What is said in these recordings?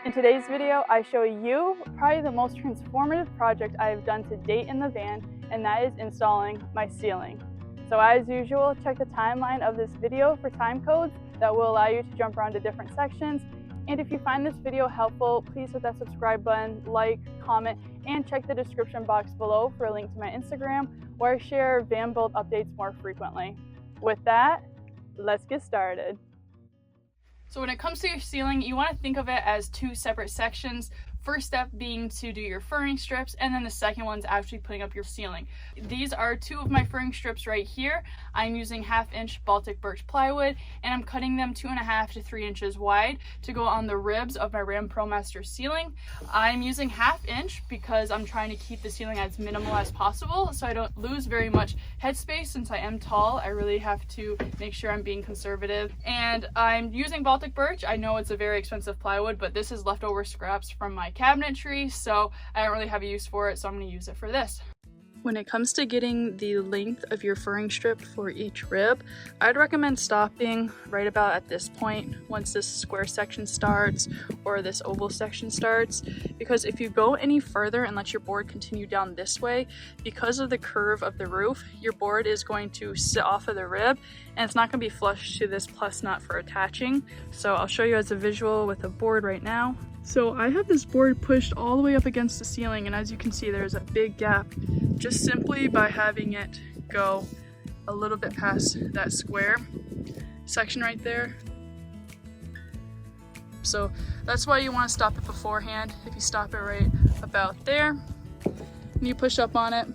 In today's video, I show you probably the most transformative project I have done to date in the van, and that is installing my ceiling. So as usual, check the timeline of this video for time codes that will allow you to jump around to different sections. And if you find this video helpful, please hit that subscribe button, like, comment, and check the description box below for a link to my Instagram, where I share van build updates more frequently. With that, let's get started. So when it comes to your ceiling, you want to think of it as two separate sections. First step being to do your furring strips, and then the second one's actually putting up your ceiling. These are two of my furring strips right here. I'm using 1/2 inch Baltic birch plywood, and I'm cutting them 2.5 to 3 inches wide to go on the ribs of my ProMaster ceiling. I'm using 1/2 inch because I'm trying to keep the ceiling as minimal as possible so I don't lose very much headspace. Since I am tall, I really have to make sure I'm being conservative. And I'm using Baltic birch. I know it's a very expensive plywood, but this is leftover scraps from my cabinetry, so I don't really have a use for it, so I'm going to use it for this. When it comes to getting the length of your furring strip for each rib, I'd recommend stopping right about at this point once this square section starts or this oval section starts, because if you go any further and let your board continue down this way, because of the curve of the roof, your board is going to sit off of the rib and it's not going to be flush to this plus nut for attaching. So I'll show you as a visual with a board right now. So I have this board pushed all the way up against the ceiling, and as you can see, there's a big gap just simply by having it go a little bit past that square section right there. So that's why you want to stop it beforehand. If you stop it right about there and you push up on it,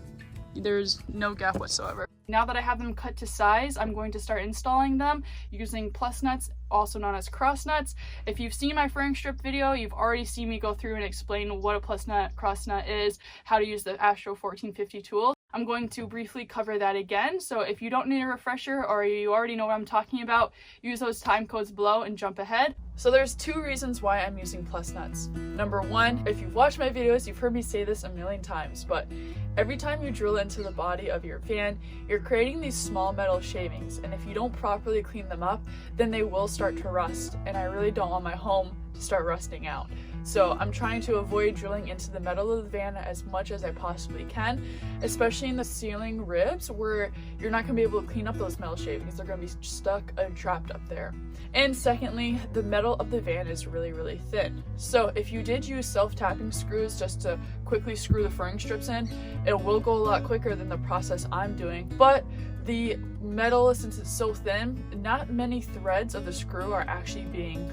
there's no gap whatsoever. Now that I have them cut to size, I'm going to start installing them using Plusnuts, also known as cross nuts. If you've seen my furring strip video, you've already seen me go through and explain what a Plusnut cross nut is, how to use the Astro 1450 tool. I'm going to briefly cover that again, so if you don't need a refresher or you already know what I'm talking about, use those time codes below and jump ahead. So there's two reasons why I'm using Plusnuts. Number one, if you've watched my videos, you've heard me say this a million times, but every time you drill into the body of your fan, you're creating these small metal shavings, and if you don't properly clean them up, then they will start to rust, and I really don't want my home to start rusting out. So I'm trying to avoid drilling into the metal of the van as much as I possibly can, especially in the ceiling ribs where you're not going to be able to clean up those metal shavings. They're going to be stuck and trapped up there. And secondly, the metal of the van is really thin. So if you did use self-tapping screws just to quickly screw the furring strips in, it will go a lot quicker than the process I'm doing. But the metal, since it's so thin, not many threads of the screw are actually being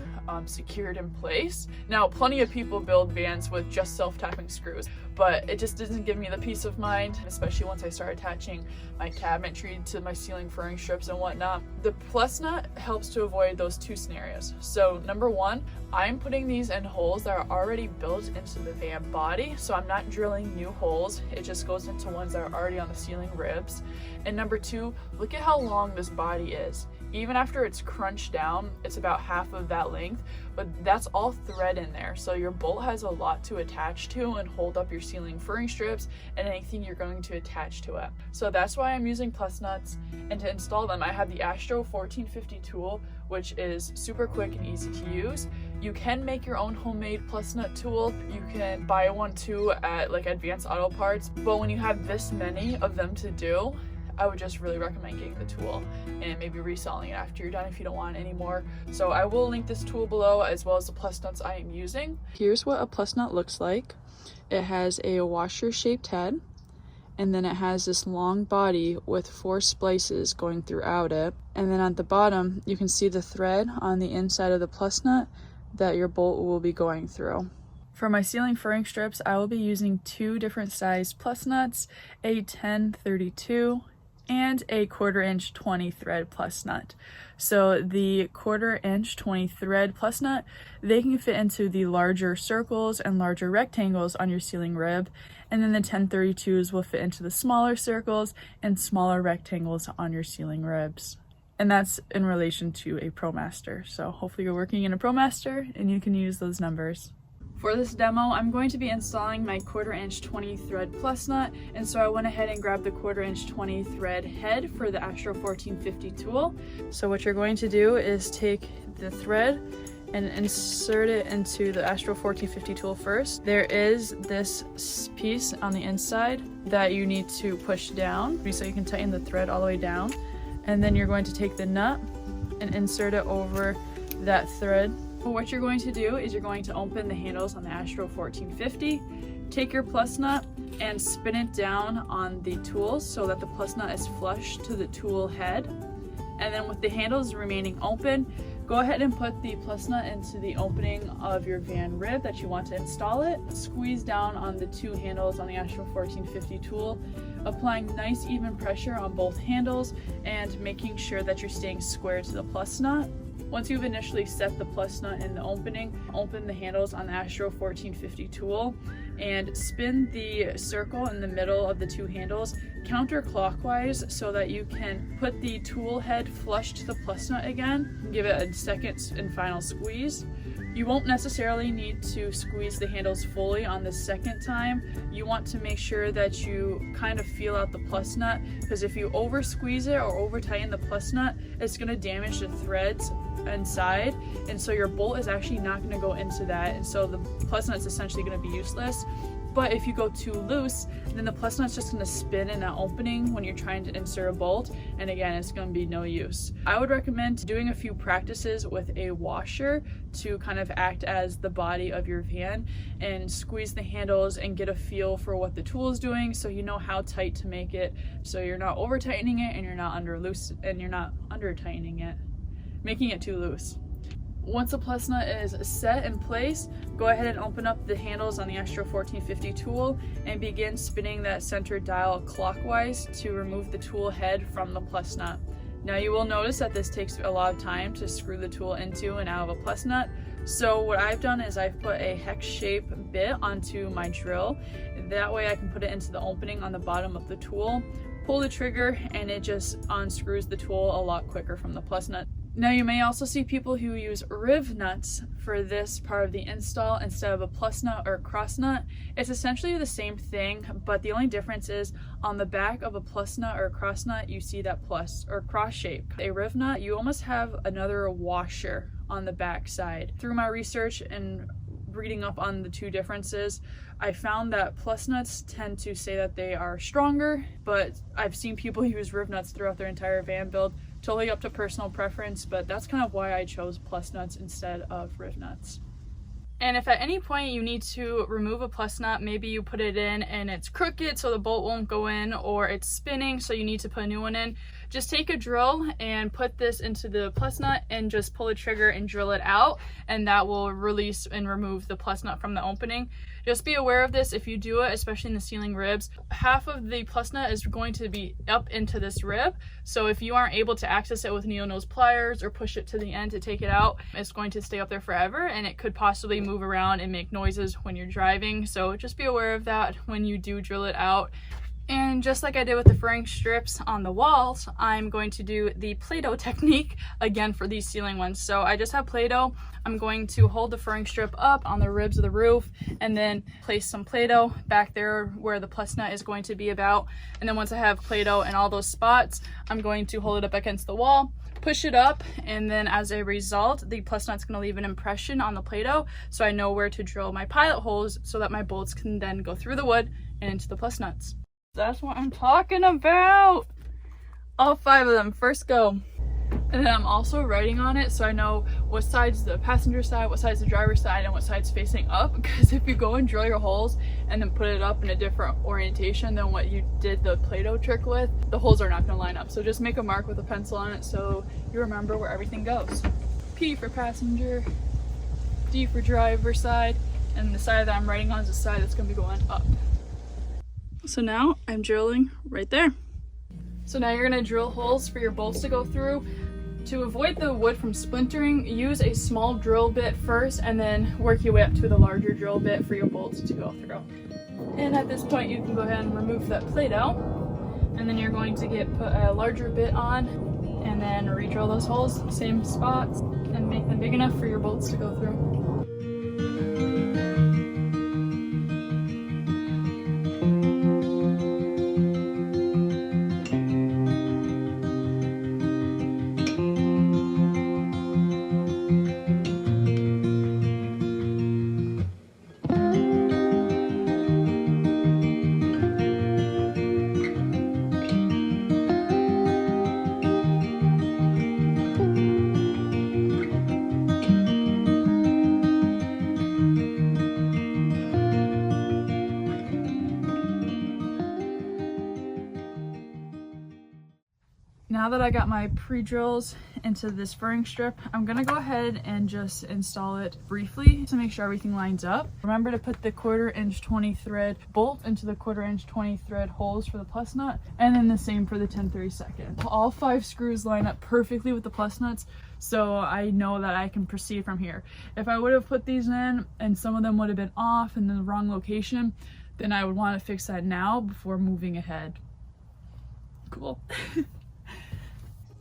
secured in place. Now, plenty of people build vans with just self-tapping screws, but it just doesn't give me the peace of mind, especially once I start attaching my cabinetry to my ceiling furring strips and whatnot. The Plusnut helps to avoid those two scenarios. So number one, I'm putting these in holes that are already built into the van body, so I'm not drilling new holes. It just goes into ones that are already on the ceiling ribs. And number two, look at how long this body is. Even after it's crunched down, it's about half of that length, but that's all thread in there. So your bolt has a lot to attach to and hold up your ceiling furring strips and anything you're going to attach to it. So that's why I'm using Plusnuts. And to install them, I have the Astro 1450 tool, which is super quick and easy to use. You can make your own homemade Plusnut tool. You can buy one too at like Advanced Auto Parts, but when you have this many of them to do, I would just really recommend getting the tool and maybe reselling it after you're done if you don't want it anymore. So I will link this tool below as well as the Plusnuts I am using. Here's what a Plusnut looks like. It has a washer shaped head, and then it has this long body with 4 splices going throughout it. And then at the bottom, you can see the thread on the inside of the Plusnut that your bolt will be going through. For my ceiling furring strips, I will be using 2 different size Plusnuts, a 10-32 and a 1/4 inch 20 thread Plusnut. So the 1/4 inch 20 thread Plusnut, they can fit into the larger circles and larger rectangles on your ceiling rib, and then the 10-32s will fit into the smaller circles and smaller rectangles on your ceiling ribs. And that's in relation to a ProMaster. So hopefully you're working in a ProMaster and you can use those numbers. For this demo, I'm going to be installing my 1/4 inch 20 thread Plusnut, and so I went ahead and grabbed the 1/4 inch 20 thread head for the Astro 1450 tool. So what you're going to do is take the thread and insert it into the Astro 1450 tool first. There is this piece on the inside that you need to push down so you can tighten the thread all the way down. And then you're going to take the nut and insert it over that thread. What you're going to do is you're going to open the handles on the Astro 1450, take your plus nut and spin it down on the tools so that the plus nut is flush to the tool head. And then with the handles remaining open, go ahead and put the plus nut into the opening of your van rib that you want to install it. Squeeze down on the two handles on the Astro 1450 tool, applying nice even pressure on both handles and making sure that you're staying square to the plus nut. Once you've initially set the plus nut in the opening, open the handles on the Astro 1450 tool and spin the circle in the middle of the two handles counterclockwise so that you can put the tool head flush to the plus nut again. Give it a second and final squeeze. You won't necessarily need to squeeze the handles fully on the second time. You want to make sure that you kind of feel out the plus nut, because if you over squeeze it or over tighten the plus nut, it's going to damage the threads inside, and so your bolt is actually not going to go into that, and so the plus nut's essentially going to be useless. But if you go too loose, then the plus nut's just going to spin in that opening when you're trying to insert a bolt, and again, it's going to be no use. I would recommend doing a few practices with a washer to kind of act as the body of your van and squeeze the handles and get a feel for what the tool is doing, so you know how tight to make it, so you're not over tightening it and you're not under tightening it, making it too loose. Once the plus nut is set in place, go ahead and open up the handles on the Astro 1450 tool and begin spinning that center dial clockwise to remove the tool head from the plus nut. Now you will notice that this takes a lot of time to screw the tool into and out of a plus nut. So what I've done is I've put a hex shape bit onto my drill. That way I can put it into the opening on the bottom of the tool, pull the trigger, and it just unscrews the tool a lot quicker from the plus nut. Now you may also see people who use riv nuts for this part of the install instead of a plus nut or a cross nut. It's essentially the same thing, but the only difference is on the back of a plus nut or a cross nut, you see that plus or cross shape. A riv nut, you almost have another washer on the back side. Through my research and reading up on the two differences, I found that plus nuts tend to say that they are stronger, but I've seen people use riv nuts throughout their entire van build. Totally up to personal preference, but that's kind of why I chose plus nuts instead of riv nuts. And if at any point you need to remove a plus nut, maybe you put it in and it's crooked so the bolt won't go in, or it's spinning so you need to put a new one in, just take a drill and put this into the plus nut and just pull the trigger and drill it out, and that will release and remove the plus nut from the opening. Just be aware of this if you do it, especially in the ceiling ribs. Half of the plus nut is going to be up into this rib, so if you aren't able to access it with needle nose pliers or push it to the end to take it out, it's going to stay up there forever, and it could possibly move around and make noises when you're driving. So just be aware of that when you do drill it out. And just like I did with the furring strips on the walls, I'm going to do the Play-Doh technique again for these ceiling ones. So I just have Play-Doh. I'm going to hold the furring strip up on the ribs of the roof and then place some Play-Doh back there where the plus nut is going to be about. And then once I have Play-Doh in all those spots, I'm going to hold it up against the wall, push it up, and then as a result, the plus nut's going to leave an impression on the Play-Doh so I know where to drill my pilot holes so that my bolts can then go through the wood and into the plus nuts. That's what I'm talking about. All 5 of them, first go. And then I'm also writing on it so I know what side's the passenger side, what side's the driver's side, and what side's facing up. Because if you go and drill your holes and then put it up in a different orientation than what you did the Play-Doh trick with, the holes are not going to line up. So just make a mark with a pencil on it so you remember where everything goes. P for passenger, D for driver side, and the side that I'm writing on is the side that's going to be going up. So now I'm drilling right there. So now you're going to drill holes for your bolts to go through. To avoid the wood from splintering, use a small drill bit first and then work your way up to the larger drill bit for your bolts to go through. And at this point you can go ahead and remove that Play-Doh, and then you're going to put a larger bit on and then re-drill those holes, same spots, and make them big enough for your bolts to go through. Now that I got my pre-drills into this furring strip, I'm gonna go ahead and just install it briefly to make sure everything lines up. Remember to put the 1/4 inch 20 thread bolt into the 1/4 inch 20 thread holes for the plus nut, and then the same for the 10/32. All 5 screws line up perfectly with the plus nuts, so I know that I can proceed from here. If I would have put these in and some of them would have been off in the wrong location, then I would want to fix that now before moving ahead. Cool.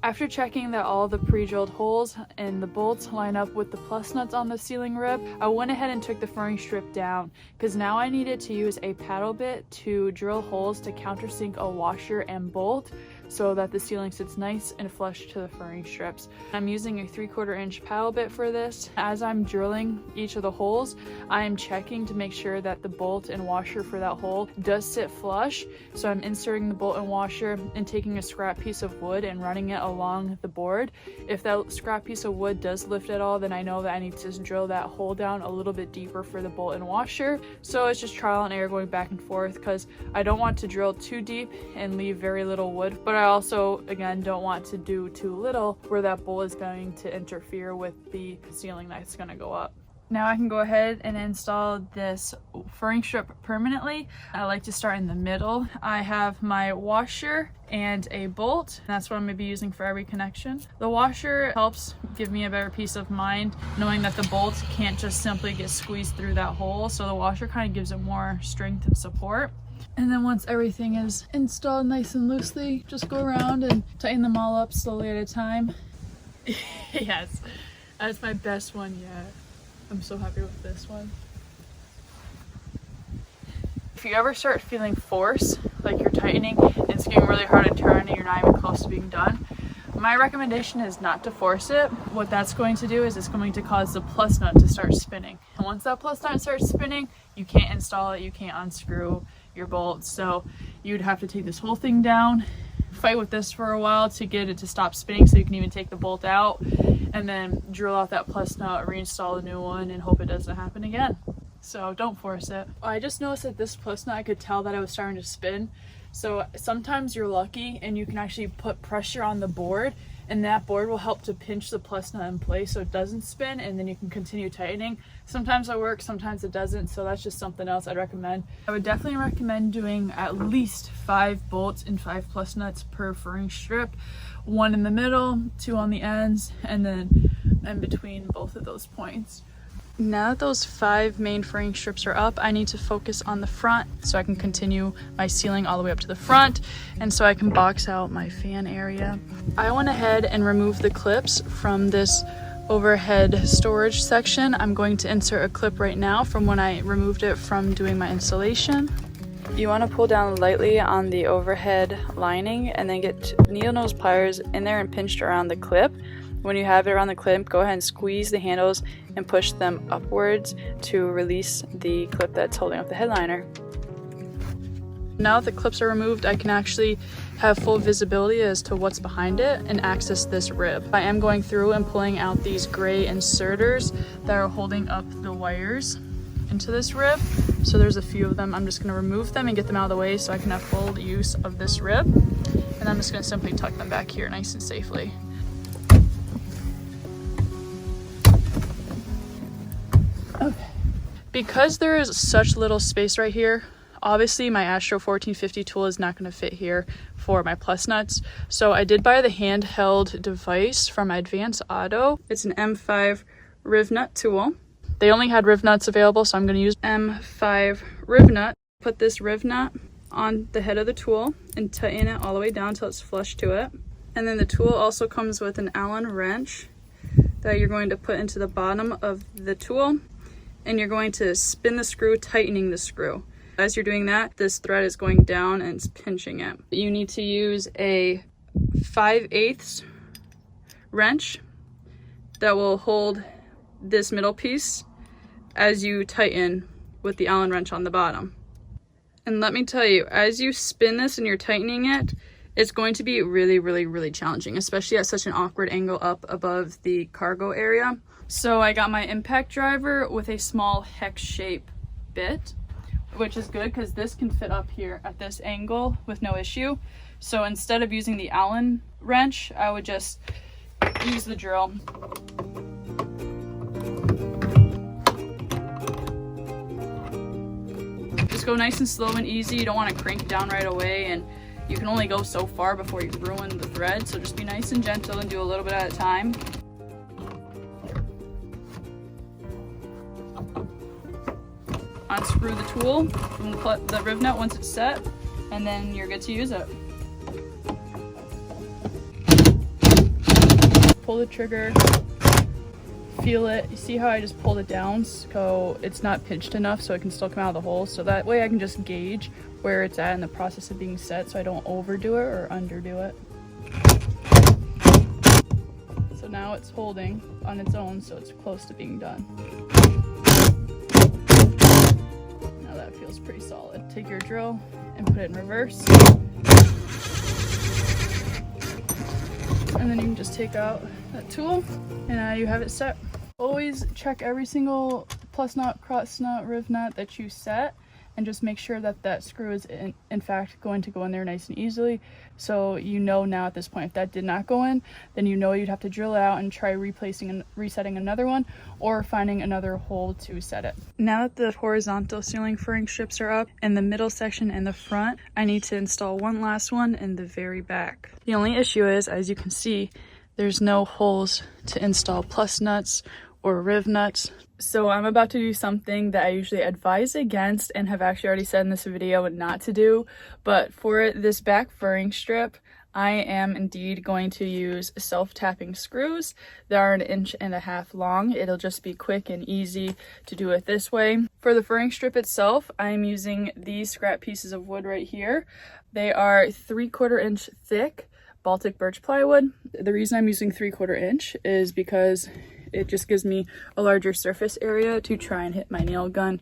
After checking that all the pre-drilled holes and the bolts line up with the plus nuts on the ceiling rib, I went ahead and took the furring strip down because now I needed to use a paddle bit to drill holes to countersink a washer and bolt so that the ceiling sits nice and flush to the furring strips. I'm using a 3/4 inch paddle bit for this. As I'm drilling each of the holes, I am checking to make sure that the bolt and washer for that hole does sit flush. So I'm inserting the bolt and washer and taking a scrap piece of wood and running it along the board. If that scrap piece of wood does lift at all, then I know that I need to drill that hole down a little bit deeper for the bolt and washer. So it's just trial and error going back and forth because I don't want to drill too deep and leave very little wood, but I also, again, don't want to do too little where that bolt is going to interfere with the ceiling that's going to go up. Now I can go ahead and install this furring strip permanently. I like to start in the middle. I have my washer and a bolt. That's what I'm going to be using for every connection. The washer helps give me a better peace of mind knowing that the bolt can't just simply get squeezed through that hole. So the washer kind of gives it more strength and support. And then once everything is installed nice and loosely, just go around and tighten them all up slowly at a time. Yes, that's my best one yet. I'm so happy with this one. If you ever start feeling force, like you're tightening, and it's getting really hard to turn and you're not even close to being done, my recommendation is not to force it. What that's going to do is it's going to cause the plus nut to start spinning. And once that plus nut starts spinning, you can't install it, you can't unscrew your bolts. So you'd have to take this whole thing down, fight with this for a while to get it to stop spinning so you can even take the bolt out, and then drill out that plus nut, reinstall a new one, and hope it doesn't happen again. So don't force it. I just noticed that this plus nut, I could tell that it was starting to spin. So sometimes you're lucky and you can actually put pressure on the board, and that board will help to pinch the plus nut in place so it doesn't spin, and then you can continue tightening. Sometimes it works, sometimes it doesn't, so that's just something else I'd recommend. I would definitely recommend doing at least 5 bolts and 5 plus nuts per furring strip. 1 in the middle, 2 on the ends, and then in between both of those points. Now that those 5 main furring strips are up, I need to focus on the front so I can continue my ceiling all the way up to the front, and so I can box out my fan area. I went ahead and removed the clips from this overhead storage section. I'm going to insert a clip right now from when I removed it from doing my installation. You want to pull down lightly on the overhead lining and then get needle nose pliers in there and pinched around the clip. When you have it around the clip, go ahead and squeeze the handles and push them upwards to release the clip that's holding up the headliner. Now that the clips are removed, I can actually have full visibility as to what's behind it and access this rib. I am going through and pulling out these gray inserters that are holding up the wires into this rib. So there's a few of them. I'm just going to remove them and get them out of the way so I can have full use of this rib. And I'm just going to simply tuck them back here nice and safely. Okay. Because there is such little space right here, obviously my Astro 1450 tool is not going to fit here for my plus nuts. So I did buy the handheld device from Advanced Auto. It's an M5 riv nut tool. They only had riv nuts available, so I'm going to use M5 riv nut. Put this riv nut on the head of the tool and tighten it all the way down until it's flush to it. And then the tool also comes with an Allen wrench that you're going to put into the bottom of the tool, and you're going to spin the screw, tightening the screw. As you're doing that, this thread is going down and it's pinching it. You need to use a 5/8 wrench that will hold this middle piece as you tighten with the Allen wrench on the bottom. And let me tell you, as you spin this and you're tightening it, it's going to be really, really, really challenging, especially at such an awkward angle up above the cargo area. So I got my impact driver with a small hex shape bit, which is good because this can fit up here at this angle with no issue. So instead of using the Allen wrench, I would just use the drill. Just go nice and slow and easy. You don't want to crank it down right away, and you can only go so far before you ruin the thread, so just be nice and gentle and do a little bit at a time. Unscrew the tool from the riv nut once it's set, and then you're good to use it. Pull the trigger, feel it. You see how I just pulled it down so it's not pinched enough so it can still come out of the hole, so that way I can just gauge where it's at in the process of being set so I don't overdo it or underdo it. So now it's holding on its own, so it's close to being done. Now that feels pretty solid. Take your drill and put it in reverse. And then you can just take out that tool and now you have it set. Always check every single plus nut, cross nut, riv nut that you set, and just make sure that that screw is in fact going to go in there nice and easily. So you know now at this point, if that did not go in, then you know you'd have to drill it out and try replacing and resetting another one, or finding another hole to set it. Now that the horizontal ceiling furring strips are up in the middle section and the front, I need to install one last one in the very back. The only issue is, as you can see, there's no holes to install plus nuts or riv nuts. So I'm about to do something that I usually advise against and have actually already said in this video not to do. But for this back furring strip, I am indeed going to use self-tapping screws that are 1.5 inches long. It'll just be quick and easy to do it this way. For the furring strip itself, I'm using these scrap pieces of wood right here. They are 3/4 inch thick Baltic birch plywood. The reason I'm using 3/4 inch is because it just gives me a larger surface area to try and hit my nail gun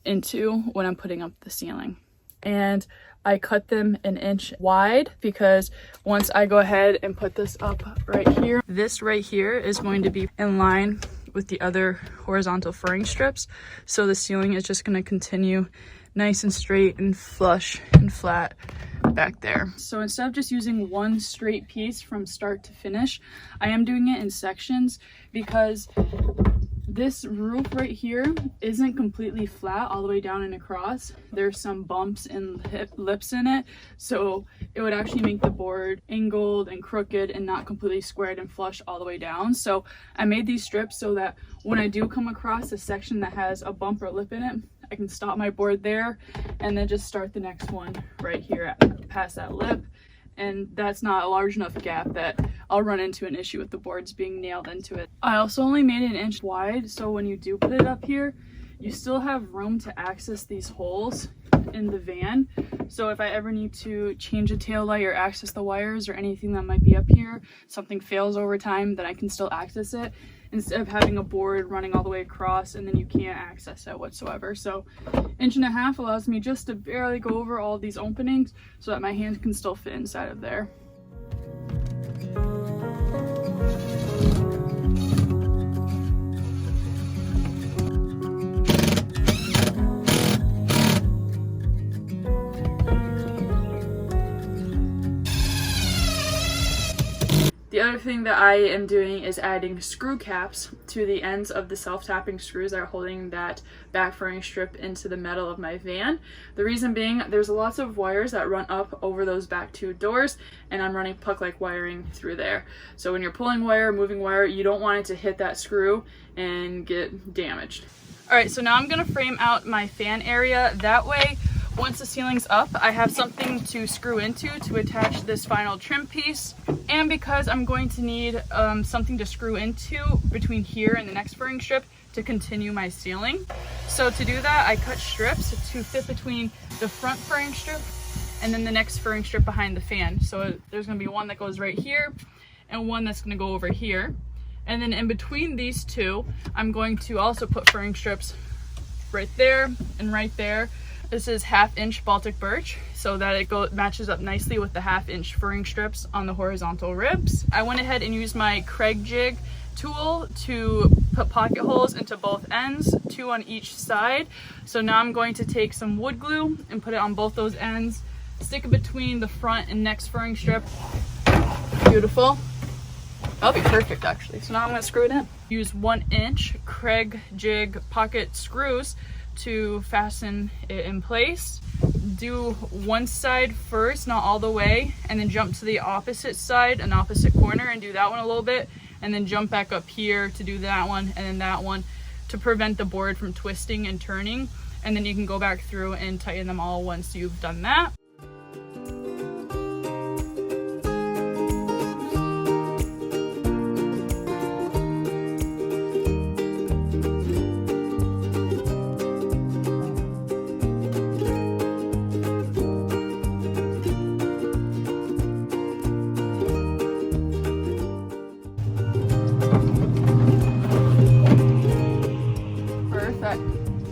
into when I'm putting up the ceiling. And I cut them 1 inch wide because once I go ahead and put this up right here, this right here is going to be in line with the other horizontal furring strips. So the ceiling is just going to continue nice and straight and flush and flat back there. So instead of just using one straight piece from start to finish, I am doing it in sections because this roof right here isn't completely flat all the way down and across. There's some bumps and lips in it, so it would actually make the board angled and crooked and not completely squared and flush all the way down. So I made these strips so that when I do come across a section that has a bump or lip in it, I can stop my board there and then just start the next one right here past that lip. And that's not a large enough gap that I'll run into an issue with the boards being nailed into it. I also only made it 1 inch wide, so when you do put it up here, you still have room to access these holes in the van. So if I ever need to change a tail light or access the wires or anything that might be up here, something fails over time, then I can still access it, instead of having a board running all the way across and then you can't access it whatsoever. So 1.5 inches allows me just to barely go over all these openings so that my hand can still fit inside of there. The other thing that I am doing is adding screw caps to the ends of the self-tapping screws that are holding that back furring strip into the metal of my van. The reason being, there's lots of wires that run up over those back two doors, and I'm running puck-like wiring through there. So when you're pulling wire, moving wire, you don't want it to hit that screw and get damaged. All right, so now I'm gonna frame out my fan area. That way, once the ceiling's up, I have something to screw into to attach this final trim piece. And because I'm going to need something to screw into between here and the next furring strip to continue my ceiling. So to do that, I cut strips to fit between the front furring strip and then the next furring strip behind the fan. So there's gonna be one that goes right here and one that's gonna go over here. And then in between these two, I'm going to also put furring strips right there and right there. This is 1/2 inch Baltic birch so that it matches up nicely with the 1/2 inch furring strips on the horizontal ribs. I went ahead and used my Craig jig tool to put pocket holes into both ends, 2 on each side. So now I'm going to take some wood glue and put it on both those ends, stick it between the front and next furring strip, Beautiful. That'll be perfect actually. So now I'm gonna screw it in. Use 1-inch Craig jig pocket screws to fasten it in place. Do one side first, not all the way, and then jump to the opposite side, an opposite corner, and do that one a little bit, and then jump back up here to do that one, and then that one, to prevent the board from twisting and turning. And then you can go back through and tighten them all once you've done that.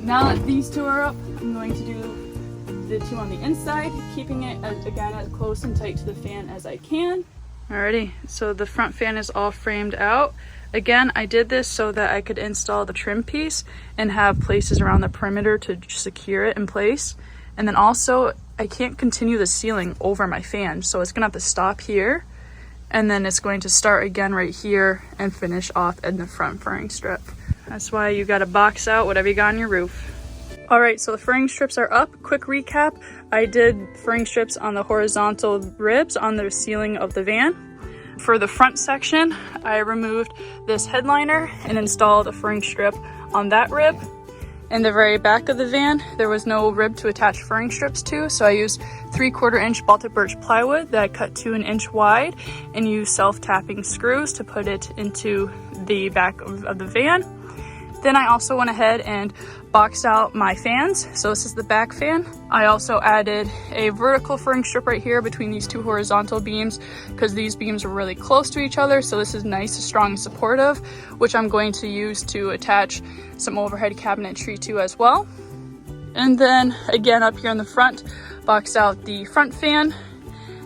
Now that these two are up, I'm going to do the two on the inside, keeping it again as close and tight to the fan as I can. Alrighty, so the front fan is all framed out. Again, I did this so that I could install the trim piece and have places around the perimeter to secure it in place. And then also, I can't continue the ceiling over my fan, so it's gonna have to stop here, and then it's going to start again right here and finish off in the front furring strip. That's why you gotta box out whatever you got on your roof. All right, so the furring strips are up. Quick recap, I did furring strips on the horizontal ribs on the ceiling of the van. For the front section, I removed this headliner and installed a furring strip on that rib. In the very back of the van, there was no rib to attach furring strips to, so I used 3/4 inch Baltic birch plywood that I cut to 1 inch wide and used self-tapping screws to put it into the back of the van. Then I also went ahead and boxed out my fans. So this is the back fan. I also added a vertical furring strip right here between these two horizontal beams because these beams are really close to each other. So this is nice, strong, and supportive, which I'm going to use to attach some overhead cabinetry to as well. And then again up here in the front, box out the front fan.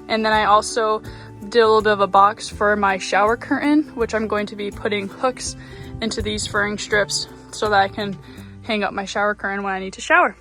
And then I also did a little bit of a box for my shower curtain, which I'm going to be putting hooks into these furring strips so that I can hang up my shower curtain when I need to shower.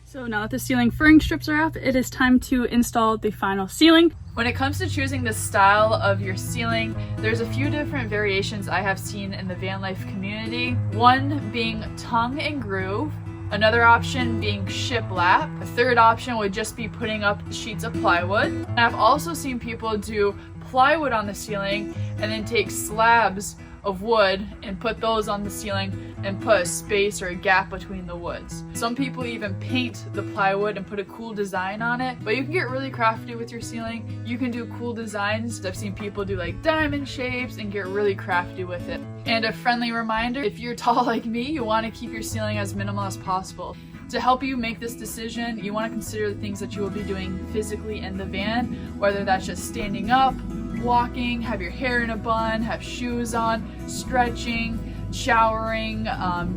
So now that the ceiling furring strips are up, it is time to install the final ceiling. When it comes to choosing the style of your ceiling, there's a few different variations I have seen in the van life community. One being tongue and groove, another option being shiplap. A third option would just be putting up sheets of plywood. And I've also seen people do plywood on the ceiling and then take slabs of wood and put those on the ceiling and put a space or a gap between the woods. Some people even paint the plywood and put a cool design on it, but you can get really crafty with your ceiling. You can do cool designs. I've seen people do like diamond shapes and get really crafty with it. And a friendly reminder, if you're tall like me, you want to keep your ceiling as minimal as possible. To help you make this decision, you want to consider the things that you will be doing physically in the van, whether that's just standing up, walking, have your hair in a bun, have shoes on, stretching, showering,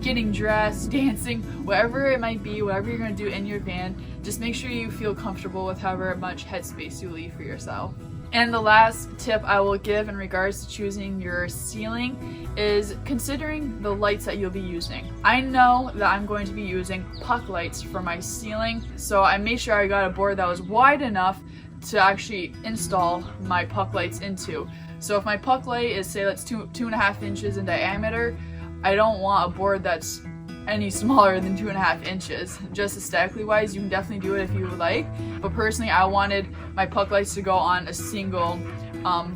getting dressed, dancing, whatever it might be, whatever you're going to do in your van, just make sure you feel comfortable with however much headspace you leave for yourself. And the last tip I will give in regards to choosing your ceiling is considering the lights that you'll be using. I know that I'm going to be using puck lights for my ceiling, so I made sure I got a board that was wide enough to actually install my puck lights into. So if my puck light is, say, that's 2.5 inches in diameter, I don't want a board that's any smaller than 2.5 inches. Just aesthetically wise, you can definitely do it if you would like, but personally I wanted my puck lights to go on a single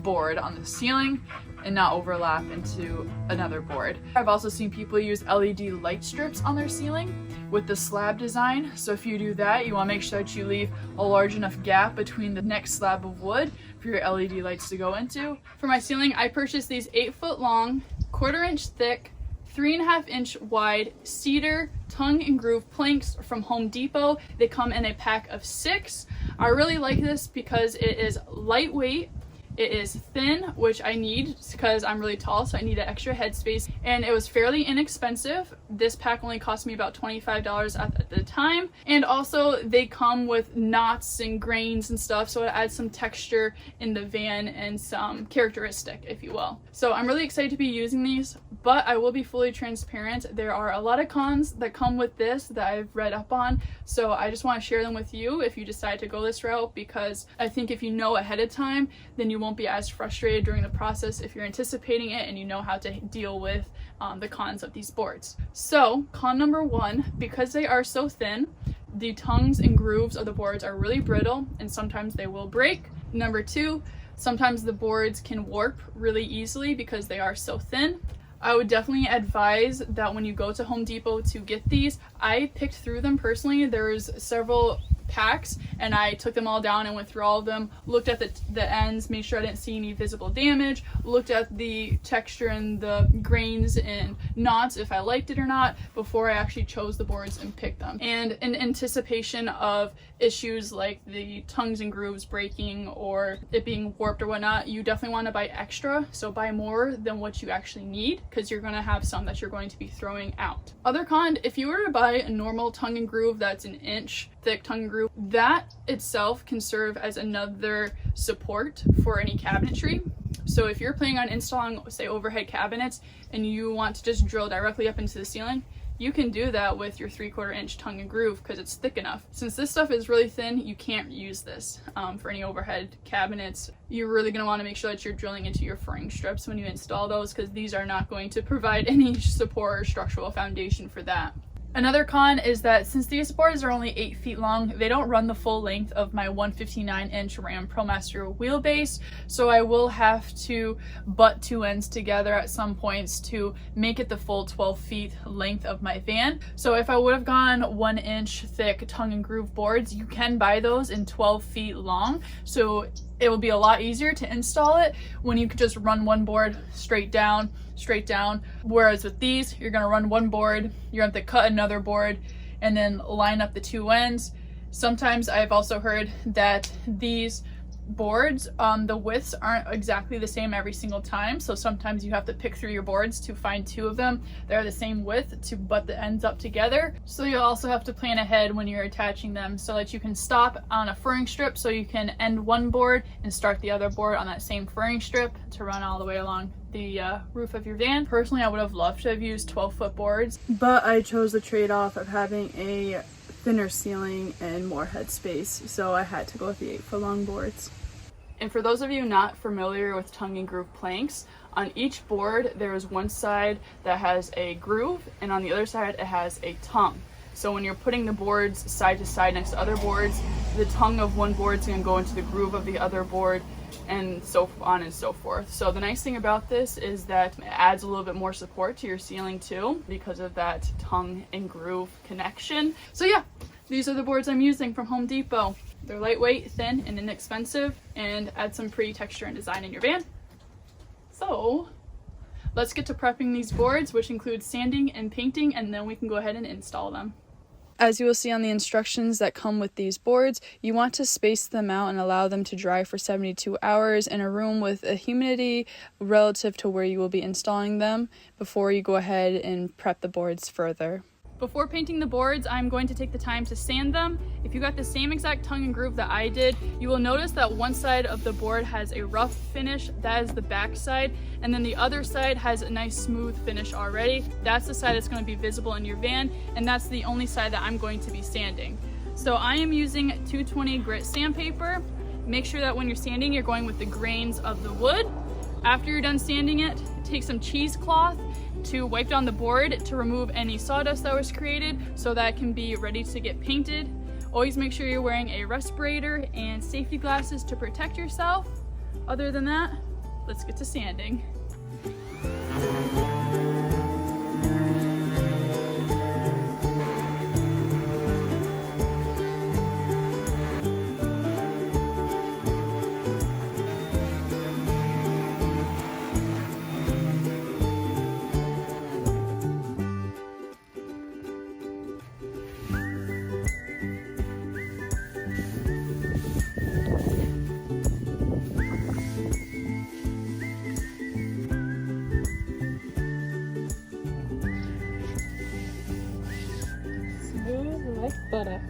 board on the ceiling and not overlap into another board. I've also seen people use LED light strips on their ceiling with the slab design. So if you do that, you want to make sure that you leave a large enough gap between the next slab of wood for your LED lights to go into. For my ceiling, I purchased these 8-foot long, 1/4 inch thick, 3.5 inch wide cedar tongue and groove planks from Home Depot. They come in a pack of 6. I really like this because it is lightweight. It is thin, which I need because I'm really tall, so I need an extra headspace. And it was fairly inexpensive. This pack only cost me about $25 at the time. And also they come with knots and grains and stuff, so it adds some texture in the van and some characteristic, if you will. So I'm really excited to be using these, but I will be fully transparent. There are a lot of cons that come with this that I've read up on, so I just want to share them with you if you decide to go this route, because I think if you know ahead of time, then you won't be as frustrated during the process if you're anticipating it and you know how to deal with the cons of these boards. So con number 1, because they are so thin, the tongues and grooves of the boards are really brittle and sometimes they will break. Number 2, sometimes the boards can warp really easily because they are so thin. I would definitely advise that when you go to Home Depot to get these, I picked through them personally. There's several packs and I took them all down and went through all of them, looked at the ends, made sure I didn't see any visible damage, looked at the texture and the grains and knots if I liked it or not before I actually chose the boards and picked them. And in anticipation of issues like the tongues and grooves breaking or it being warped or whatnot, you definitely want to buy extra, so buy more than what you actually need because you're going to have some that you're going to be throwing out. Other con, if you were to buy a normal tongue and groove that's an inch thick tongue and groove, that itself can serve as another support for any cabinetry. So if you're planning on installing, say, overhead cabinets and you want to just drill directly up into the ceiling, you can do that with your 3/4 inch tongue and groove because it's thick enough. Since this stuff is really thin, you can't use this for any overhead cabinets. You're really going to want to make sure that you're drilling into your furring strips when you install those because these are not going to provide any support or structural foundation for that. Another con is that since these boards are only 8 feet long, they don't run the full length of my 159-inch Ram ProMaster wheelbase, so I will have to butt 2 ends together at some points to make it the full 12 feet length of my van. So if I would have gone 1-inch thick tongue and groove boards, you can buy those in 12 feet long, so it will be a lot easier to install it when you could just run one board straight down, whereas with these you're going to run one board, you're going to have to cut another board and then line up the 2 ends. Sometimes I've also heard that these boards, the widths aren't exactly the same every single time, so sometimes you have to pick through your boards to find 2 of them that are the same width to butt the ends up together. So you'll also have to plan ahead when you're attaching them so that you can stop on a furring strip so you can end one board and start the other board on that same furring strip to run all the way along the roof of your van. Personally, I would have loved to have used 12-foot boards, but I chose the trade-off of having a thinner ceiling and more headspace, so I had to go with the 8-foot long boards. And for those of you not familiar with tongue and groove planks, on each board there is one side that has a groove and on the other side it has a tongue. So when you're putting the boards side to side next to other boards, the tongue of one board is going to go into the groove of the other board and so on and so forth. So the nice thing about this is that it adds a little bit more support to your ceiling too because of that tongue and groove connection. So yeah, these are the boards I'm using from Home Depot. They're lightweight, thin, and inexpensive, and add some pretty texture and design in your van. So let's get to prepping these boards, which includes sanding and painting, and then we can go ahead and install them. As you will see on the instructions that come with these boards, you want to space them out and allow them to dry for 72 hours in a room with a humidity relative to where you will be installing them before you go ahead and prep the boards further. Before painting the boards, I'm going to take the time to sand them. If you got the same exact tongue and groove that I did, you will notice that one side of the board has a rough finish, that is the back side, and then the other side has a nice smooth finish already. That's the side that's going to be visible in your van, and that's the only side that I'm going to be sanding. So I am using 220 grit sandpaper. Make sure that when you're sanding, you're going with the grains of the wood. After you're done sanding it, take some cheesecloth to wipe down the board to remove any sawdust that was created so that it can be ready to get painted. Always make sure you're wearing a respirator and safety glasses to protect yourself. Other than that, let's get to sanding. Butter.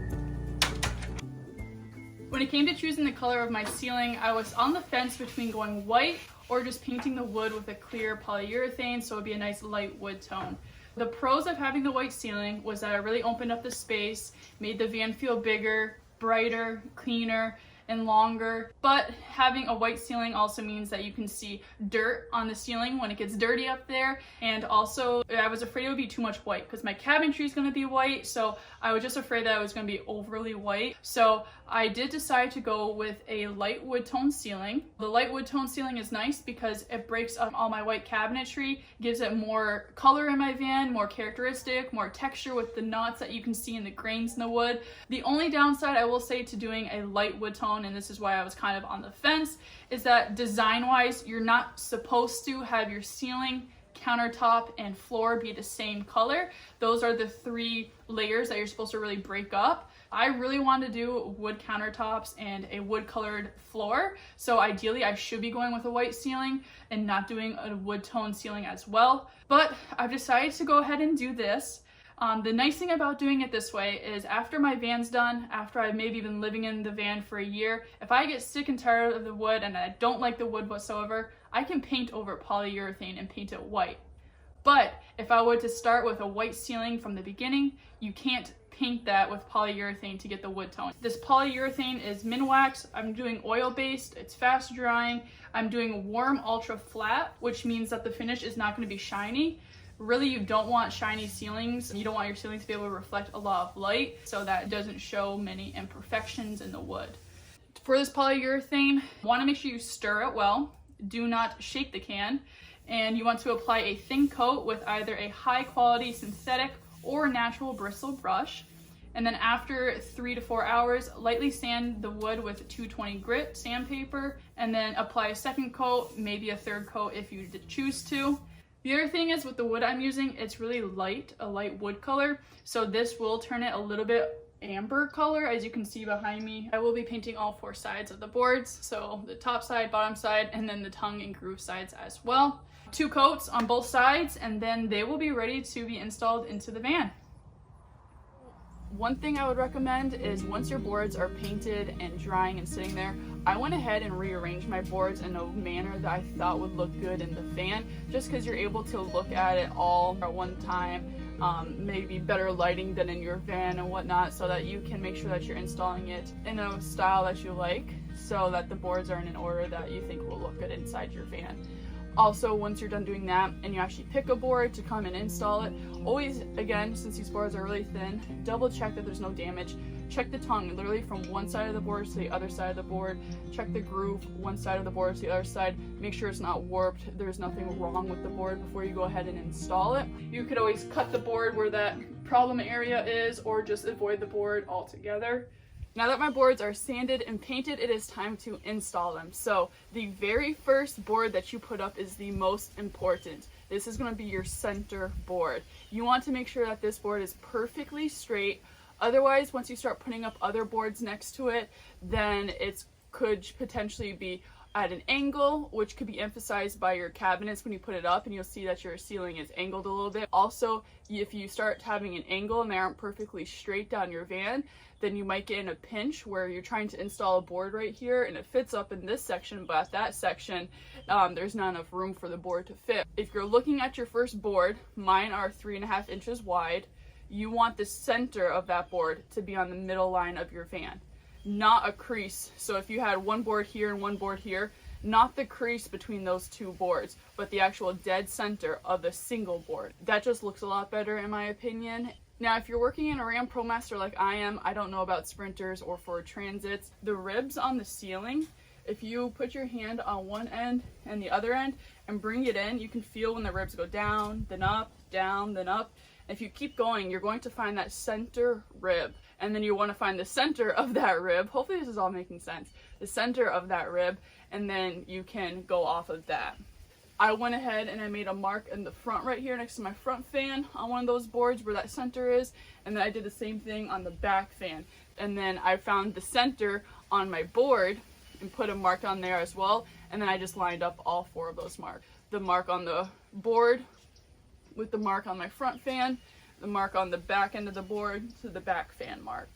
When it came to choosing the color of my ceiling, I was on the fence between going white or just painting the wood with a clear polyurethane so it would be a nice light wood tone. The pros of having the white ceiling was that it really opened up the space, made the van feel bigger, brighter, cleaner, and longer. But having a white ceiling also means that you can see dirt on the ceiling when it gets dirty up there. And also I was afraid it would be too much white because my cabinetry is going to be white, so I was just afraid that it was going to be overly white. So I did decide to go with a light wood tone ceiling. The light wood tone ceiling is nice because it breaks up all my white cabinetry, gives it more color in my van, more characteristic, more texture with the knots that you can see in the grains in the wood. The only downside I will say to doing a light wood tone, and this is why I was kind of on the fence, is that design-wise, you're not supposed to have your ceiling, countertop, and floor be the same color. Those are the three layers that you're supposed to really break up. I really want to do wood countertops and a wood colored floor, so ideally I should be going with a white ceiling and not doing a wood tone ceiling as well. But I've decided to go ahead and do this. The nice thing about doing it this way is after my van's done, after I've maybe been living in the van for a year, if I get sick and tired of the wood and I don't like the wood whatsoever, I can paint over polyurethane and paint it white. But if I were to start with a white ceiling from the beginning, you can't paint that with polyurethane to get the wood tone. This polyurethane is Minwax. I'm doing oil-based, it's fast drying. I'm doing warm ultra flat, which means that the finish is not going to be shiny. Really, you don't want shiny ceilings. You don't want your ceilings to be able to reflect a lot of light so that it doesn't show many imperfections in the wood. For this polyurethane, you want to make sure you stir it well. Do not shake the can. And you want to apply a thin coat with either a high quality synthetic or natural bristle brush. And then after 3 to 4 hours, lightly sand the wood with 220 grit sandpaper, and then apply a second coat, maybe a third coat if you choose to. The other thing is with the wood I'm using, it's really light, a light wood color. So this will turn it a little bit amber color, as you can see behind me. I will be painting all 4 sides of the boards. So the top side, bottom side, and then the tongue and groove sides as well. 2 coats on both sides, and then they will be ready to be installed into the van. One thing I would recommend is once your boards are painted and drying and sitting there, I went ahead and rearranged my boards in a manner that I thought would look good in the van, just because you're able to look at it all at one time, maybe better lighting than in your van and whatnot, so that you can make sure that you're installing it in a style that you like, so that the boards are in an order that you think will look good inside your van. Also, once you're done doing that and you actually pick a board to come and install it, always, again, since these boards are really thin, double check that there's no damage. Check the tongue, literally from one side of the board to the other side of the board. Check the groove, one side of the board to the other side. Make sure it's not warped, there's nothing wrong with the board before you go ahead and install it. You could always cut the board where that problem area is, or just avoid the board altogether. Now that my boards are sanded and painted, it is time to install them. So the very first board that you put up is the most important. This is going to be your center board. You want to make sure that this board is perfectly straight. Otherwise, once you start putting up other boards next to it, then it could potentially be at an angle, which could be emphasized by your cabinets when you put it up, and you'll see that your ceiling is angled a little bit. Also, if you start having an angle and they aren't perfectly straight down your van, then you might get in a pinch where you're trying to install a board right here and it fits up in this section, but at that section there's not enough room for the board to fit. If you're looking at your first board, mine are 3.5 inches wide, you want the center of that board to be on the middle line of your van, not a crease. So if you had one board here and one board here, not the crease between those 2 boards, but the actual dead center of the single board. That just looks a lot better in my opinion. Now, if you're working in a Ram ProMaster like I am, I don't know about sprinters or for transits, the ribs on the ceiling, if you put your hand on one end and the other end and bring it in, you can feel when the ribs go down, then up, down, then up. If you keep going, you're going to find that center rib, and then you want to find the center of that rib. Hopefully this is all making sense. The center of that rib, and then you can go off of that. I went ahead and I made a mark in the front right here next to my front fan on one of those boards where that center is, and then I did the same thing on the back fan. And then I found the center on my board and put a mark on there as well, and then I just lined up all 4 of those marks. The mark on the board with the mark on my front fan, the mark on the back end of the board to the back fan mark.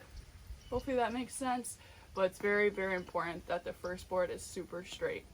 Hopefully that makes sense, but it's very, very important that the first board is super straight.